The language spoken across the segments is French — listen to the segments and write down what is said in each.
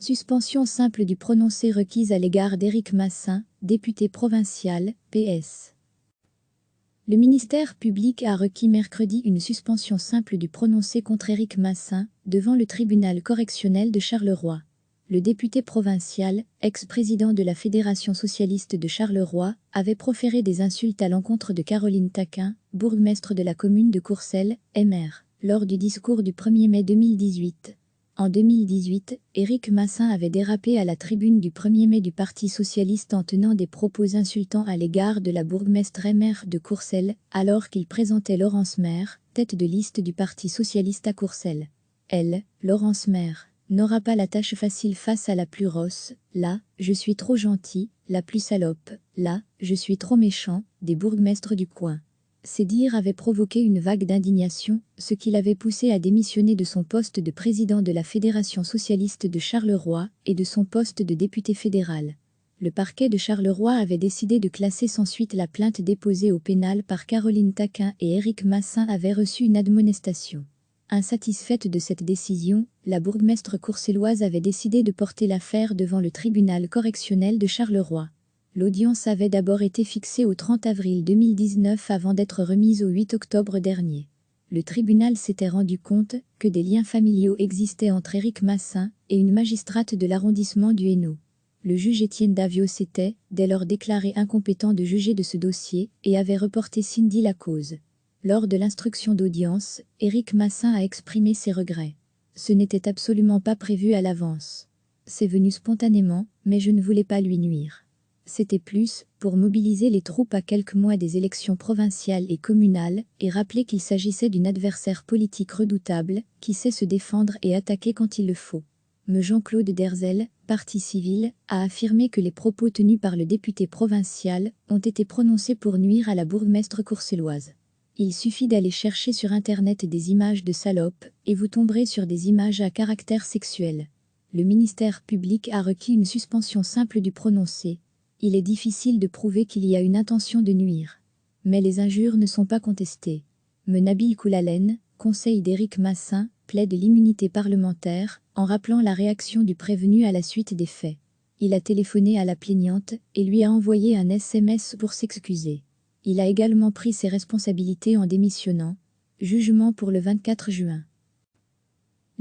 Suspension simple du prononcé requise à l'égard d'Éric Massin, député provincial, PS. Le ministère public a requis mercredi une suspension simple du prononcé contre Éric Massin, devant le tribunal correctionnel de Charleroi. Le député provincial, ex-président de la Fédération socialiste de Charleroi, avait proféré des insultes à l'encontre de Caroline Taquin, bourgmestre de la commune de Courcelles, MR, lors du discours du 1er mai 2018. En 2018, Éric Massin avait dérapé à la tribune du 1er mai du Parti socialiste en tenant des propos insultants à l'égard de la bourgmestre MR de Courcelles, alors qu'il présentait Laurence Maire, tête de liste du Parti socialiste à Courcelles. Elle, Laurence Maire, n'aura pas la tâche facile face à la plus rosse, là, je suis trop gentil, la plus salope, là, je suis trop méchant, des bourgmestres du coin. Ces dires avaient provoqué une vague d'indignation, ce qui l'avait poussé à démissionner de son poste de président de la Fédération socialiste de Charleroi et de son poste de député fédéral. Le parquet de Charleroi avait décidé de classer sans suite la plainte déposée au pénal par Caroline Taquin et Éric Massin avait reçu une admonestation. Insatisfaite de cette décision, la bourgmestre courcelloise avait décidé de porter l'affaire devant le tribunal correctionnel de Charleroi. L'audience avait d'abord été fixée au 30 avril 2019 avant d'être remise au 8 octobre dernier. Le tribunal s'était rendu compte que des liens familiaux existaient entre Éric Massin et une magistrate de l'arrondissement du Hainaut. Le juge Étienne Davio s'était, dès lors, déclaré incompétent de juger de ce dossier et avait reporté Cindy la cause. Lors de l'instruction d'audience, Éric Massin a exprimé ses regrets. Ce n'était absolument pas prévu à l'avance. C'est venu spontanément, mais je ne voulais pas lui nuire. C'était plus pour mobiliser les troupes à quelques mois des élections provinciales et communales et rappeler qu'il s'agissait d'une adversaire politique redoutable qui sait se défendre et attaquer quand il le faut. Me Jean-Claude Derzel, parti civil, a affirmé que les propos tenus par le député provincial ont été prononcés pour nuire à la bourgmestre courcelloise. Il suffit d'aller chercher sur internet des images de salopes et vous tomberez sur des images à caractère sexuel. Le ministère public a requis une suspension simple du prononcé. Il est difficile de prouver qu'il y a une intention de nuire. Mais les injures ne sont pas contestées. Nabil Koulalène, conseil d'Éric Massin, plaide l'immunité parlementaire, en rappelant la réaction du prévenu à la suite des faits. Il a téléphoné à la plaignante et lui a envoyé un SMS pour s'excuser. Il a également pris ses responsabilités en démissionnant. Jugement pour le 24 juin.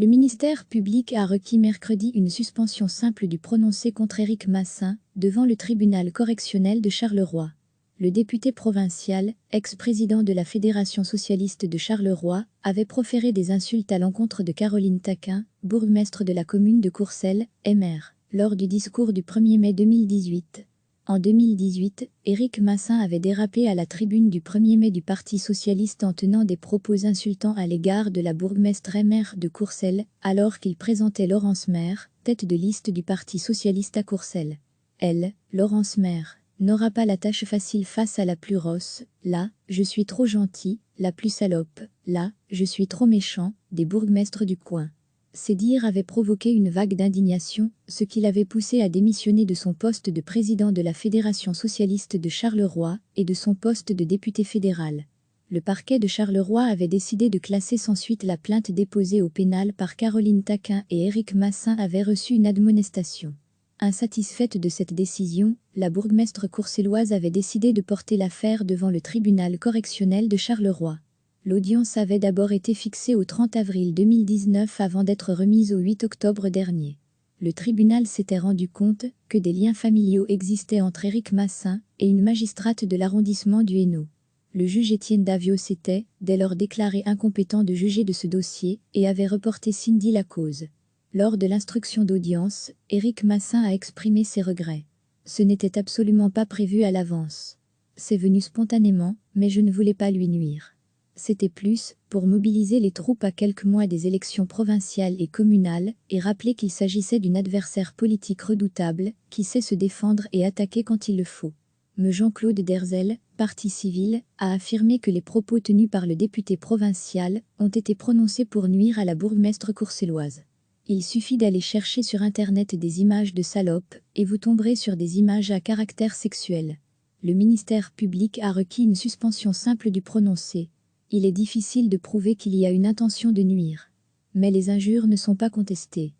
Le ministère public a requis mercredi une suspension simple du prononcé contre Éric Massin, devant le tribunal correctionnel de Charleroi. Le député provincial, ex-président de la Fédération socialiste de Charleroi, avait proféré des insultes à l'encontre de Caroline Taquin, bourgmestre de la commune de Courcelles, MR, lors du discours du 1er mai 2018. En 2018, Éric Massin avait dérapé à la tribune du 1er mai du Parti socialiste en tenant des propos insultants à l'égard de la bourgmestre MR de Courcelles, alors qu'il présentait Laurence Maire, tête de liste du Parti socialiste à Courcelles. Elle, Laurence Maire, n'aura pas la tâche facile face à la plus rosse, là, je suis trop gentil, la plus salope, là, je suis trop méchant, des bourgmestres du coin. Ces dires avaient provoqué une vague d'indignation, ce qui l'avait poussé à démissionner de son poste de président de la Fédération socialiste de Charleroi et de son poste de député fédéral. Le parquet de Charleroi avait décidé de classer sans suite la plainte déposée au pénal par Caroline Taquin et Éric Massin avait reçu une admonestation. Insatisfaite de cette décision, la bourgmestre courcelloise avait décidé de porter l'affaire devant le tribunal correctionnel de Charleroi. L'audience avait d'abord été fixée au 30 avril 2019 avant d'être remise au 8 octobre dernier. Le tribunal s'était rendu compte que des liens familiaux existaient entre Éric Massin et une magistrate de l'arrondissement du Hainaut. Le juge Étienne Davio s'était, dès lors, déclaré incompétent de juger de ce dossier et avait reporté Cindy la cause. Lors de l'instruction d'audience, Éric Massin a exprimé ses regrets. Ce n'était absolument pas prévu à l'avance. C'est venu spontanément, mais je ne voulais pas lui nuire. C'était plus pour mobiliser les troupes à quelques mois des élections provinciales et communales et rappeler qu'il s'agissait d'une adversaire politique redoutable qui sait se défendre et attaquer quand il le faut. Me Jean-Claude Derzel, parti civil, a affirmé que les propos tenus par le député provincial ont été prononcés pour nuire à la bourgmestre courcelloise. Il suffit d'aller chercher sur internet des images de salopes et vous tomberez sur des images à caractère sexuel. Le ministère public a requis une suspension simple du prononcé. Il est difficile de prouver qu'il y a une intention de nuire. Mais les injures ne sont pas contestées.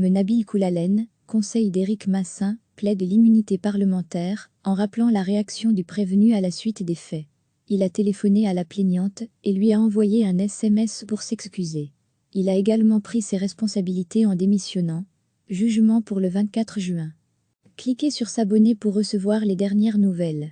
Nabil Koulalem, conseil d'Éric Massin, plaide l'immunité parlementaire, en rappelant la réaction du prévenu à la suite des faits. Il a téléphoné à la plaignante et lui a envoyé un SMS pour s'excuser. Il a également pris ses responsabilités en démissionnant. Jugement pour le 24 juin. Cliquez sur s'abonner pour recevoir les dernières nouvelles.